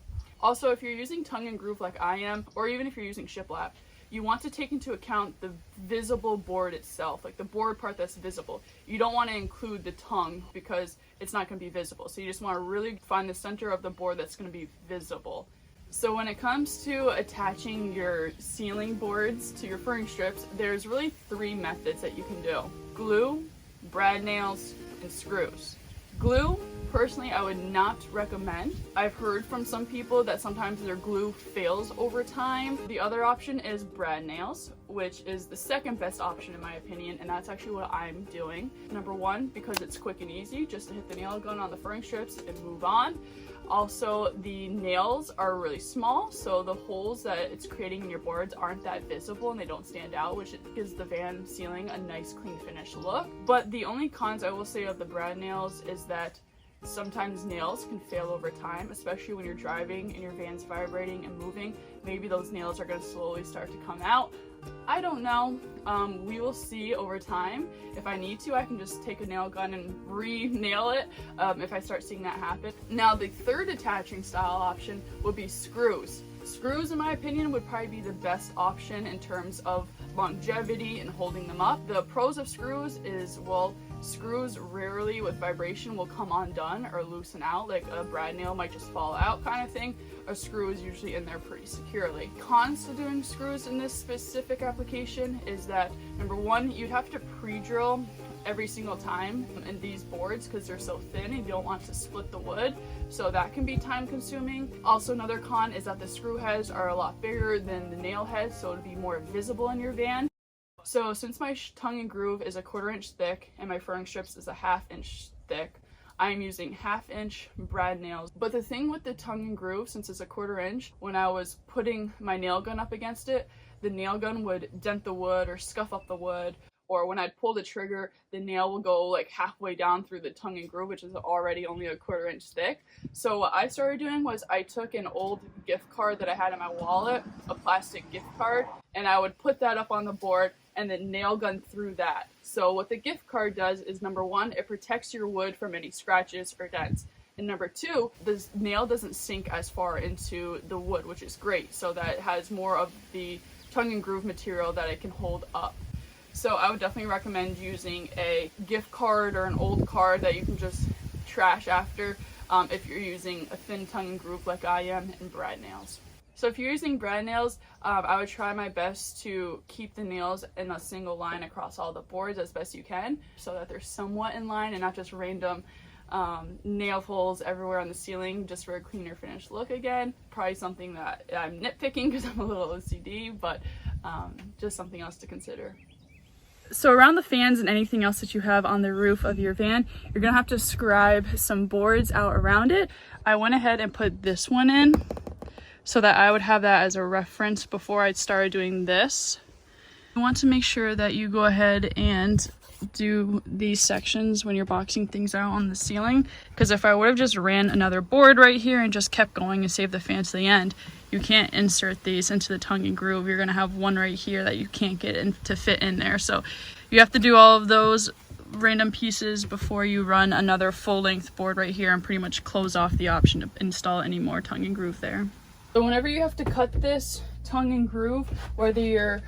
Also, if you're using tongue and groove like I am, or even if you're using shiplap, you want to take into account the visible board itself, like the board part that's visible. You don't want to include the tongue because it's not going to be visible. So you just want to really find the center of the board that's going to be visible. So when it comes to attaching your ceiling boards to your furring strips, there's really 3 methods that you can do: glue, brad nails, and screws. Glue, personally, I would not recommend. I've heard from some people that sometimes their glue fails over time. The other option is brad nails, which is the second best option in my opinion, and that's actually what I'm doing. Number 1, because it's quick and easy, just to hit the nail gun on the furring strips and move on. Also, the nails are really small, so the holes that it's creating in your boards aren't that visible and they don't stand out, which gives the van ceiling a nice clean finished look. But the only cons I will say of the brad nails is that sometimes nails can fail over time, especially when you're driving and your van's vibrating and moving. Maybe those nails are going to slowly start to come out. I don't know. We will see over time. If I need to, I can just take a nail gun and re-nail it if I start seeing that happen. Now, the third attaching style option would be screws. Screws, in my opinion, would probably be the best option in terms of longevity and holding them up. The pros of screws is, well, screws rarely with vibration will come undone or loosen out, like a brad nail might just fall out kind of thing. A screw is usually in there pretty securely. Cons to doing screws in this specific application is that, number 1, you'd have to pre-drill every single time in these boards because they're so thin and you don't want to split the wood, so that can be time consuming. Also, another con is that the screw heads are a lot bigger than the nail heads, so it'll be more visible in your van. So since my tongue and groove is a 1/4 inch thick and my furring strips is a 1/2 inch thick, I'm using 1/2 inch brad nails. But the thing with the tongue and groove, since it's a 1/4 inch, when I was putting my nail gun up against it, the nail gun would dent the wood or scuff up the wood, or when I'd pull the trigger, the nail will go like halfway down through the tongue and groove, which is already only a 1/4 inch thick. So what I started doing was I took an old gift card that I had in my wallet, a plastic gift card, and I would put that up on the board and then nail gun through that. So what the gift card does is, number 1, it protects your wood from any scratches or dents. And number 2, the nail doesn't sink as far into the wood, which is great, so that it has more of the tongue and groove material that it can hold up. So I would definitely recommend using a gift card or an old card that you can just trash after if you're using a thin tongue and groove like I am in brad nails. So if you're using brad nails, I would try my best to keep the nails in a single line across all the boards as best you can, so that they're somewhat in line and not just random nail holes everywhere on the ceiling, just for a cleaner finished look again. Probably something that I'm nitpicking because I'm a little OCD, but just something else to consider. So around the fans and anything else that you have on the roof of your van, you're gonna have to scribe some boards out around it. I went ahead and put this one in so that I would have that as a reference before I started doing this. You want to make sure that you go ahead and do these sections when you're boxing things out on the ceiling, because if I would have just ran another board right here and just kept going and saved the fan to the end, you can't insert these into the tongue and groove. You're gonna have one right here that you can't get in to fit in there. So you have to do all of those random pieces before you run another full-length board right here and pretty much close off the option to install any more tongue and groove there. So whenever you have to cut this tongue and groove, whether you're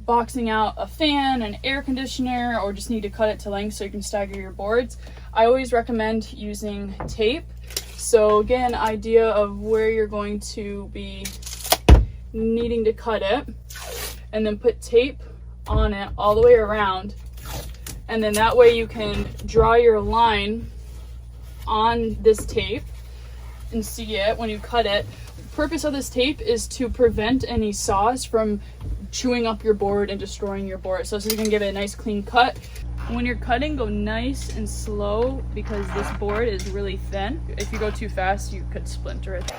boxing out a fan, an air conditioner, or just need to cut it to length so you can stagger your boards, I always recommend using tape. So again, idea of where you're going to be needing to cut it, and then put tape on it all the way around, and then that way you can draw your line on this tape and see it when you cut it. The purpose of this tape is to prevent any saws from chewing up your board and destroying your board, so you can give it a nice clean cut. When you're cutting, go nice and slow because this board is really thin. If you go too fast, you could splinter it.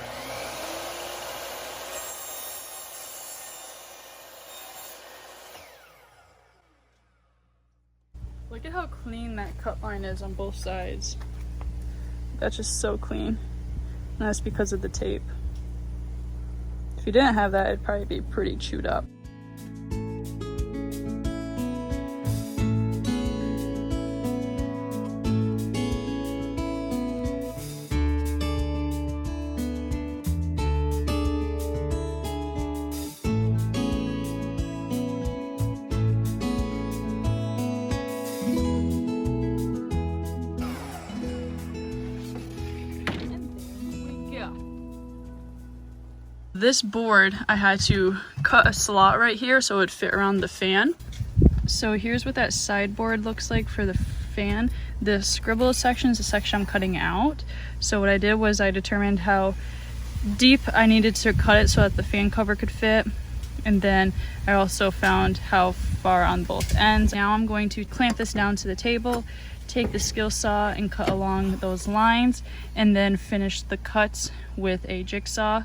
Look at how clean that cut line is on both sides. That's just so clean. And that's because of the tape. If you didn't have that, it'd probably be pretty chewed up. this board, I had to cut a slot right here so it would fit around the fan. So here's what that sideboard looks like for the fan. The scribble section is the section I'm cutting out. So what I did was I determined how deep I needed to cut it so that the fan cover could fit. And then I also found how far on both ends. Now I'm going to clamp this down to the table, take the skill saw and cut along those lines, and then finish the cuts with a jigsaw.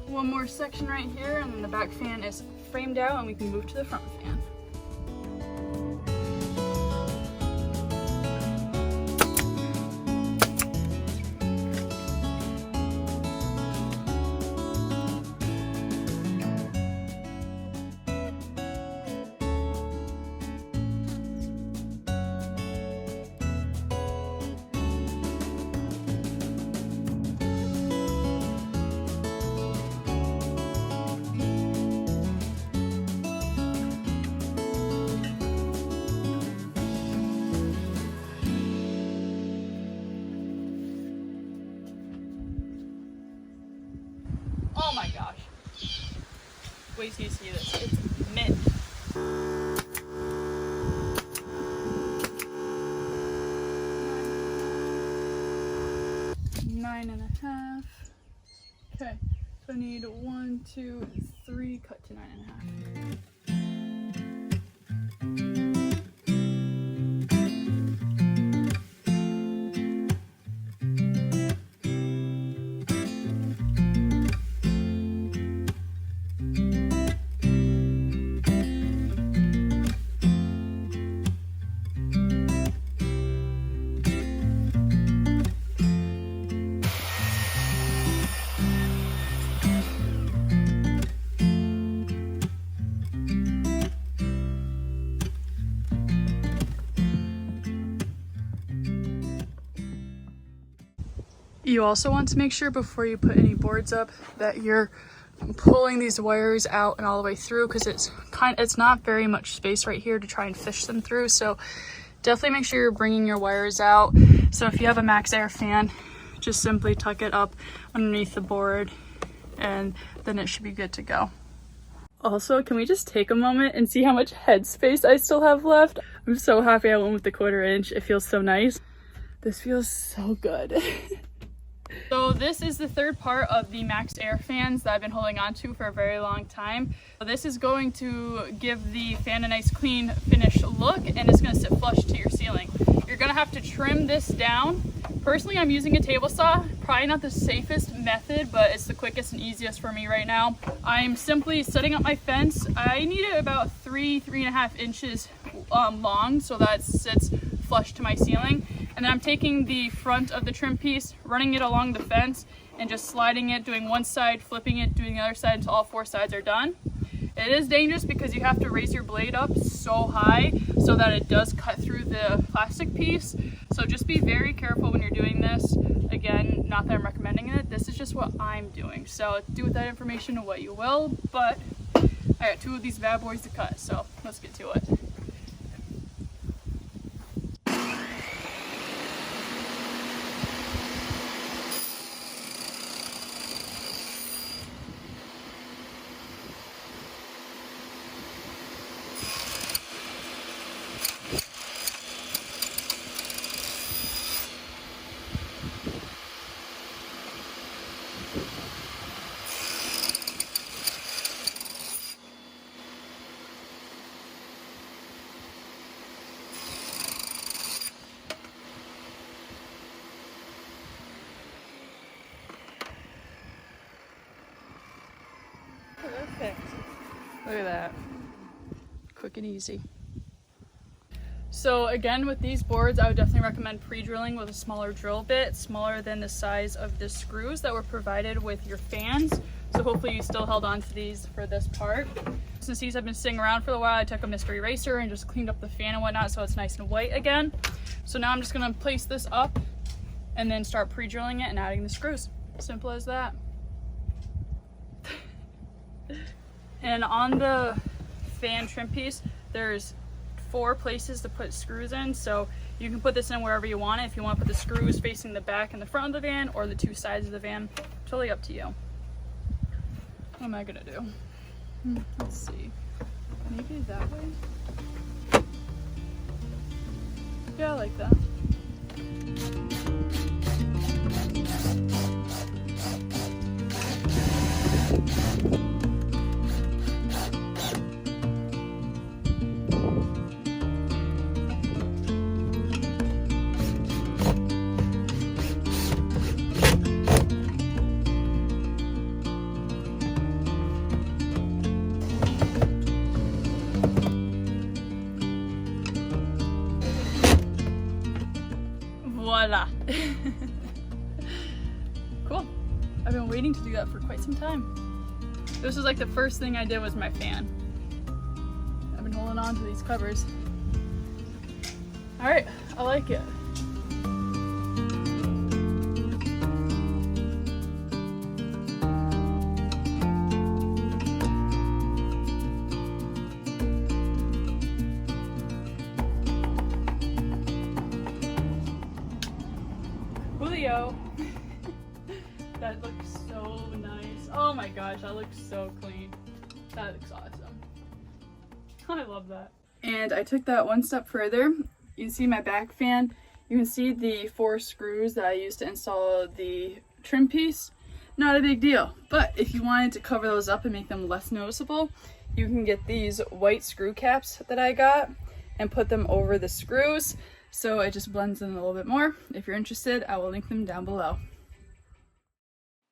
One more section right here, and then the back fan is framed out and we can move to the front fan. Oh my gosh. Wait till you see this. It's mint. Nine and a half. Okay, so I need 1, 2, 3, cut to 9 and a half. You also want to make sure before you put any boards up that you're pulling these wires out and all the way through, because it's not very much space right here to try and fish them through. So definitely make sure you're bringing your wires out. So if you have a MaxxAir fan, just simply tuck it up underneath the board and then it should be good to go. Also, can we just take a moment and see how much headspace I still have left? I'm so happy I went with the 1/4 inch. It feels so nice. This feels so good. So this is the third part of the MaxxAir fans that I've been holding on to for a very long time. So this is going to give the fan a nice clean finished look, and it's going to sit flush to your ceiling. You're going to have to trim this down. Personally, I'm using a table saw. Probably not the safest method, but it's the quickest and easiest for me right now. I'm simply setting up my fence. I need it about 3.5 inches long, so that sits flush to my ceiling. And then I'm taking the front of the trim piece, running it along the fence, and just sliding it, doing one side, flipping it, doing the other side until all 4 sides are done. It is dangerous because you have to raise your blade up so high so that it does cut through the plastic piece. So just be very careful when you're doing this. Again, not that I'm recommending it, this is just what I'm doing. So do with that information what you will, but I got 2 of these bad boys to cut, so let's get to it. Look at that. Quick and easy. So again, with these boards, I would definitely recommend pre-drilling with a smaller drill bit, smaller than the size of the screws that were provided with your fans. So hopefully you still held on to these for this part. Since these have been sitting around for a while, I took a mystery eraser and just cleaned up the fan and whatnot so it's nice and white again. So now I'm just gonna place this up and then start pre-drilling it and adding the screws. Simple as that. And on the fan trim piece, there's 4 places to put screws in, so you can put this in wherever you want it. If you want to put the screws facing the back and the front of the van or the 2 sides of the van, totally up to you. What am I gonna do? Let's see, maybe that way? Yeah, I like that. Voila. Cool. I've been waiting to do that for quite some time. This was like the first thing I did was my fan. I've been holding on to these covers. All right, I like it. That looks so nice. Oh my gosh, that looks so clean. That looks awesome. I love that. And I took that one step further. You can see my back fan. You can see the 4 screws that I used to install the trim piece. Not a big deal, but if you wanted to cover those up and make them less noticeable, you can get these white screw caps that I got and put them over the screws. So it just blends in a little bit more. If you're interested, I will link them down below.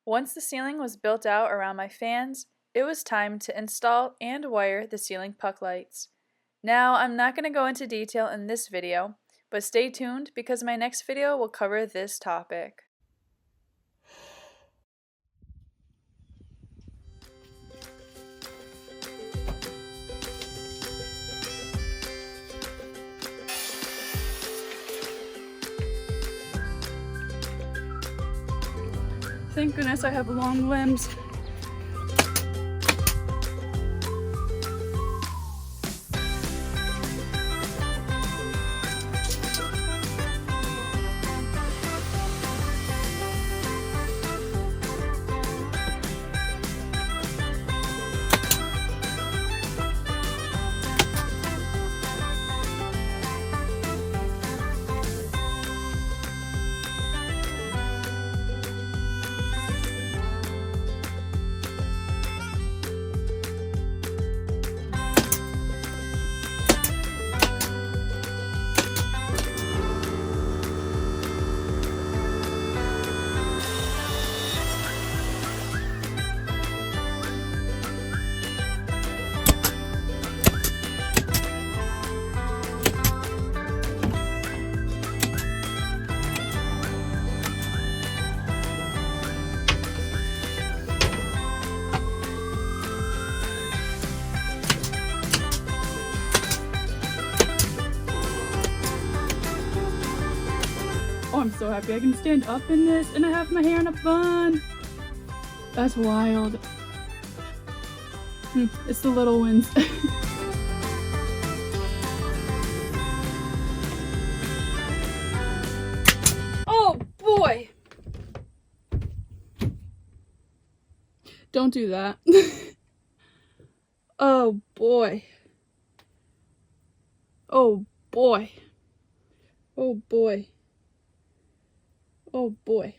Once the ceiling was built out around my fans, it was time to install and wire the ceiling puck lights. Now, I'm not going to go into detail in this video, but stay tuned because my next video will cover this topic. Thank goodness I have long limbs. I'm so happy I can stand up in this and I have my hair in a bun. That's wild. It's the little wins. Oh boy! Don't do that. Oh boy. Oh boy. Oh boy. Oh boy.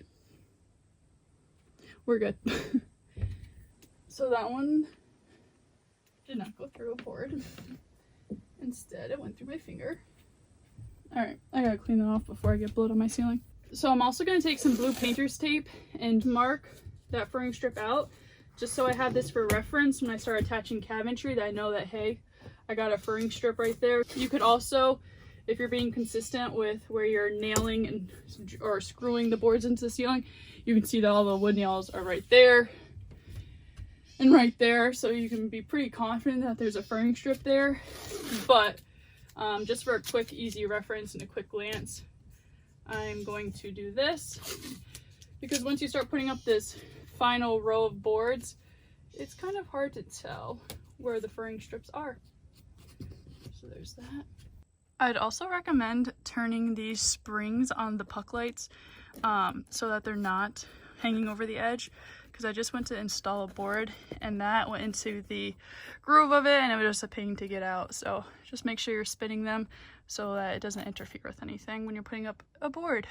We're good. So that one did not go through a board. Instead, it went through my finger. Alright, I gotta clean that off before I get blood on my ceiling. So I'm also gonna take some blue painter's tape and mark that furring strip out just so I have this for reference when I start attaching cabinetry, that I know that, hey, I got a furring strip right there. You could also, if you're being consistent with where you're nailing and or screwing the boards into the ceiling, you can see that all the wood nails are right there and right there, so you can be pretty confident that there's a furring strip there. But just for a quick, easy reference and a quick glance, I'm going to do this, because once you start putting up this final row of boards, it's kind of hard to tell where the furring strips are. So there's that. I'd also recommend turning these springs on the puck lights so that they're not hanging over the edge, because I just went to install a board and that went into the groove of it and it was just a pain to get out. So just make sure you're spinning them so that it doesn't interfere with anything when you're putting up a board.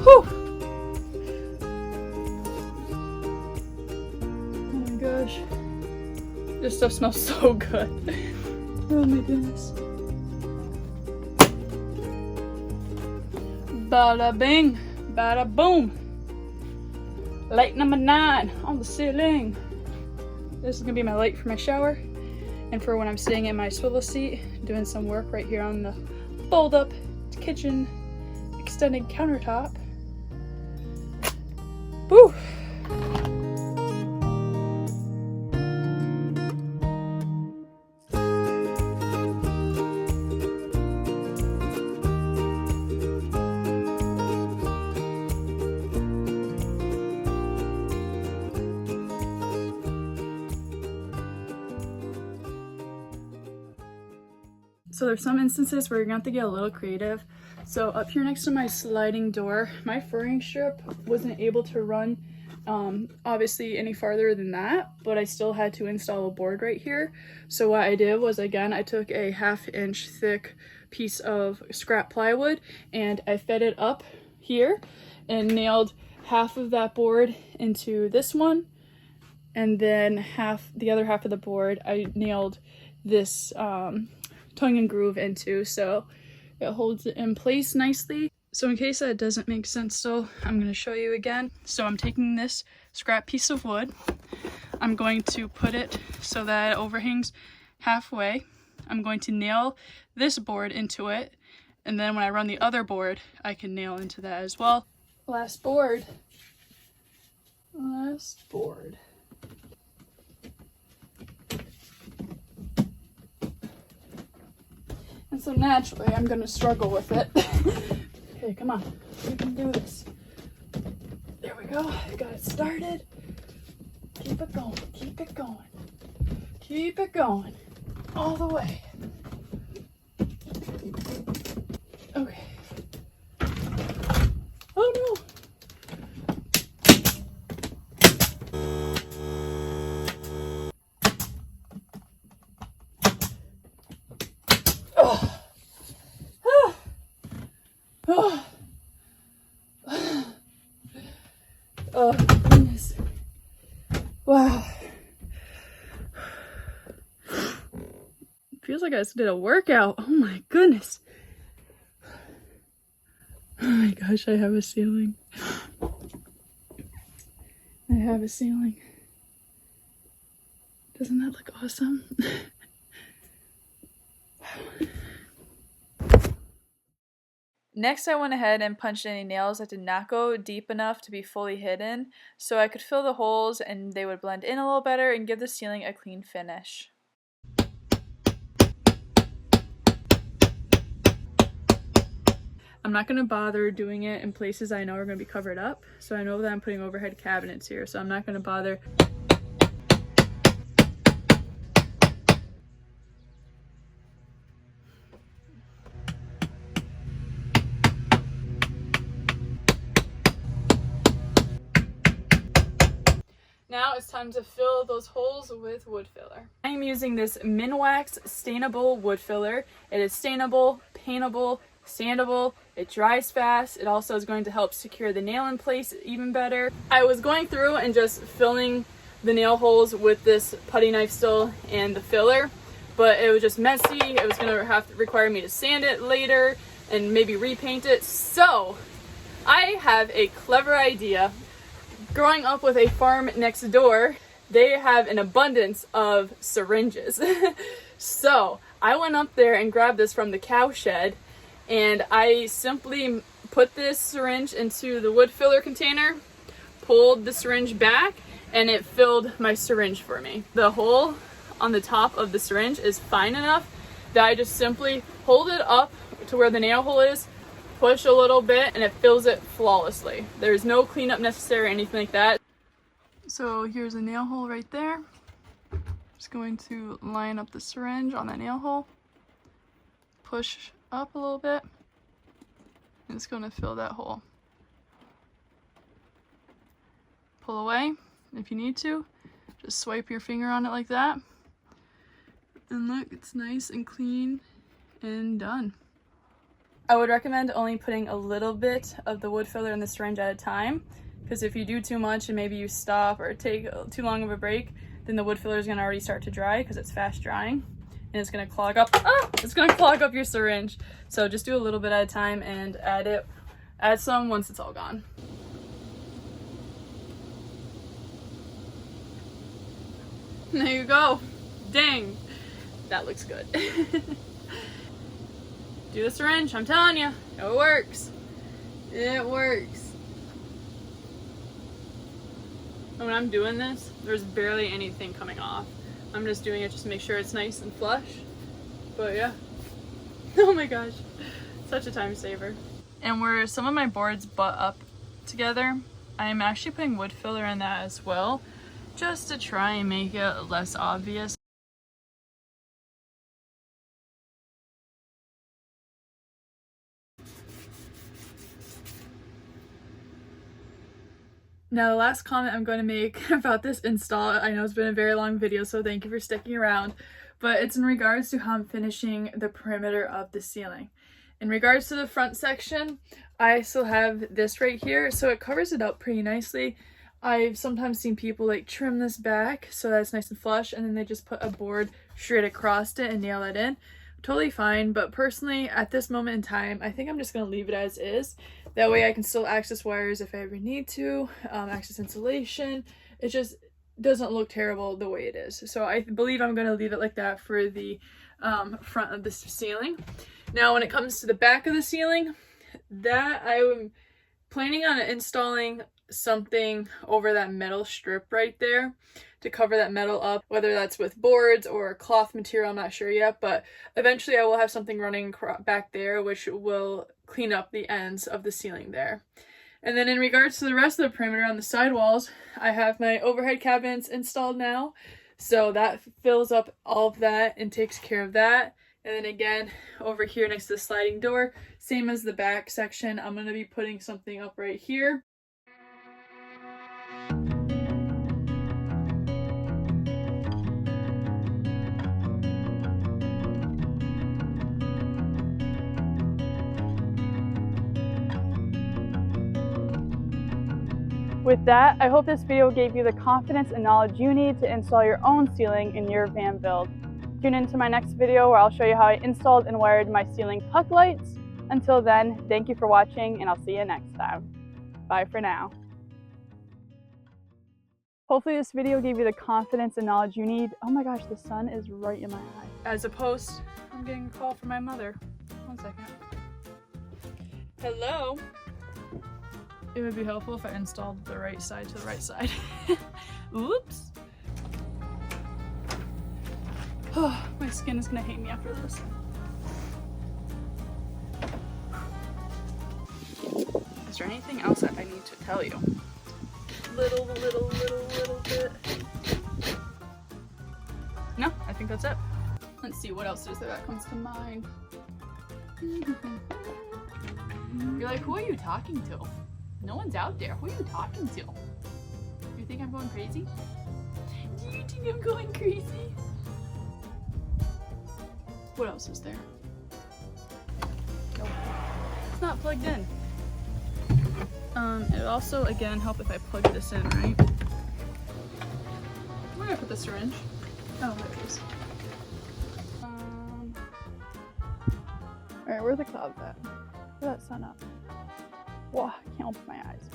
Whew. Oh my gosh. This stuff smells so good. Oh my goodness. Bada bing, bada boom. Light number 9 on the ceiling. This is gonna be my light for my shower and for when I'm sitting in my swivel seat doing some work right here on the fold up kitchen extended countertop. Woo! So there's some instances where you're gonna have to get a little creative. So up here next to my sliding door, my furring strip wasn't able to run obviously any farther than that, but I still had to install a board right here. So what I did was, again, I took a 1/2 inch thick piece of scrap plywood and I fed it up here and nailed half of that board into this one, and then the other half of the board I nailed this tongue and groove into, so it holds it in place nicely. So in case that doesn't make sense still, I'm going to show you again. So I'm taking this scrap piece of wood, I'm going to put it so that it overhangs halfway. I'm going to nail this board into it, and then when I run the other board, I can nail into that as well. Last board. Last board. And so naturally, I'm going to struggle with it. Okay, come on. We can do this. There we go. Got it started. Keep it going. Keep it going. Keep it going. All the way. Okay. Oh no. Oh goodness. Wow. Feels like I just did a workout. Oh my goodness. Oh my gosh, I have a ceiling. I have a ceiling. Doesn't that look awesome? Next, I went ahead and punched any nails that did not go deep enough to be fully hidden, so I could fill the holes and they would blend in a little better and give the ceiling a clean finish. I'm not going to bother doing it in places I know are going to be covered up, so I know that I'm putting overhead cabinets here, so I'm not going to bother. Now it's time to fill those holes with wood filler. I am using this Minwax stainable wood filler. It is stainable, paintable, sandable, it dries fast. It also is going to help secure the nail in place even better. I was going through and just filling the nail holes with this putty knife still and the filler, but it was just messy. It was going to have to require me to sand it later and maybe repaint it. So I have a clever idea. Growing up with a farm next door, they have an abundance of syringes. So I went up there and grabbed this from the cow shed, and I simply put this syringe into the wood filler container, pulled the syringe back, and it filled my syringe for me. The hole on the top of the syringe is fine enough that I just simply hold it up to where the nail hole is, push a little bit, and it fills it flawlessly. There's no cleanup necessary or anything like that. So here's a nail hole right there. Just going to line up the syringe on that nail hole, push up a little bit, and it's going to fill that hole. Pull away if you need to. Just swipe your finger on it like that. And look, it's nice and clean and done. I would recommend only putting a little bit of the wood filler in the syringe at a time, because if you do too much and maybe you stop or take too long of a break, then the wood filler is going to already start to dry because it's fast drying, and it's going to clog up. It's going to clog up your syringe. So just do a little bit at a time and add some once it's all gone. There you go. Dang, that looks good. Do the syringe, I'm telling you, it works. It works. And when I'm doing this, there's barely anything coming off. I'm just doing it just to make sure it's nice and flush. But yeah. Oh my gosh. Such a time saver. And where some of my boards butt up together, I'm actually putting wood filler in that as well, just to try and make it less obvious. Now, the last comment I'm going to make about this install, I know it's been a very long video, so thank you for sticking around, but it's in regards to how I'm finishing the perimeter of the ceiling. In regards to the front section, I still have this right here, so it covers it up pretty nicely. I've sometimes seen people like trim this back so that it's nice and flush, and then they just put a board straight across it and nail it in. Totally fine, but personally at this moment in time, I think I'm just going to leave it as is. That way I can still access wires if I ever need to, access insulation. It just doesn't look terrible the way it is. So I believe I'm going to leave it like that for the front of the ceiling. Now when it comes to the back of the ceiling, that I'm planning on installing something over that metal strip right there to cover that metal up, whether that's with boards or cloth material, I'm not sure yet, but eventually I will have something running back there which will clean up the ends of the ceiling there. And then in regards to the rest of the perimeter on the side walls, I have my overhead cabinets installed now, so that fills up all of that and takes care of that. And then again, over here next to the sliding door, same as the back section, I'm going to be putting something up right here. With that, I hope this video gave you the confidence and knowledge you need to install your own ceiling in your van build. Tune in to my next video where I'll show you how I installed and wired my ceiling puck lights. Until then, thank you for watching and I'll see you next time. Bye for now. Hopefully this video gave you the confidence and knowledge you need. Oh my gosh, the sun is right in my eye. As a post, I'm getting a call from my mother. 1 second. Hello? It would be helpful if I installed the right side to the right side. Oops. Oh, my skin is gonna hate me after this. Is there anything else that I need to tell you? Little bit. No, I think that's it. Let's see, what else is there that comes to mind? You're like, who are you talking to? No one's out there. Who are you talking to? You think I'm going crazy? Do you think I'm going crazy? What else is there? Nope. It's not plugged in. It would also, again, help if I plug this in, right? Where did I put the syringe? Oh, there it is. Alright, where are the clouds at? Where's that sun up? Whoa, I can't open my eyes.